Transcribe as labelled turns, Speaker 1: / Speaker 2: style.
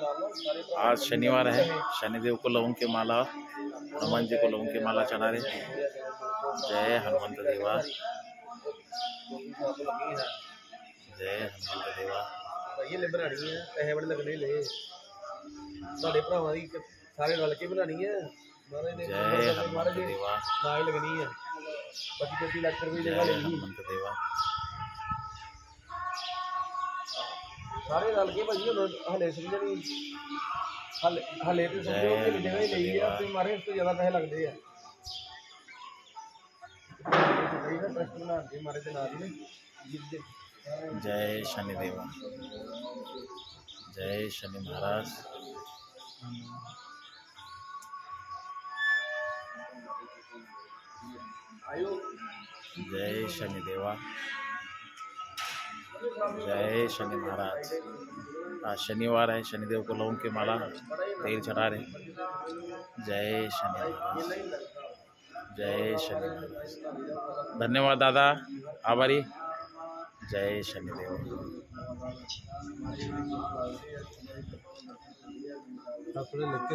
Speaker 1: आज शनिवार है, शनिदेव को लवंग की माला, हनुमान जी को लवंग की माला चढ़ा रहे। जय हनुमंत देवा, जय हनुमंत देवा।
Speaker 2: ये ले बनानी है, पैसे बड़े लगने ले साढ़े भरावां दी सारे रल के बनानी है।
Speaker 1: जय हनुमंत देवा,
Speaker 2: नाल लगनी है 25-30 लाख रुपए
Speaker 1: जय
Speaker 2: जगह लेनी
Speaker 1: हनुमंत देवा।
Speaker 2: सारे रल के भाजी हले समझ नहीं हले तो समझो कि जगह ही ली है फिर मारे इसको ज्यादा पैसे लगते हैं। मारे के नाल ही
Speaker 1: जय शनिदेवा, जय शनि महाराज। जय शनिदेवा, जय शनि महाराज। आज शनिवार है, शनिदेव को लवंग की माला तेल चढ़ा रहे। जय शनि महाराज, जय शनि महाराज। धन्यवाद दादा, आभारी। जय शनिदेव।
Speaker 2: अपने लगते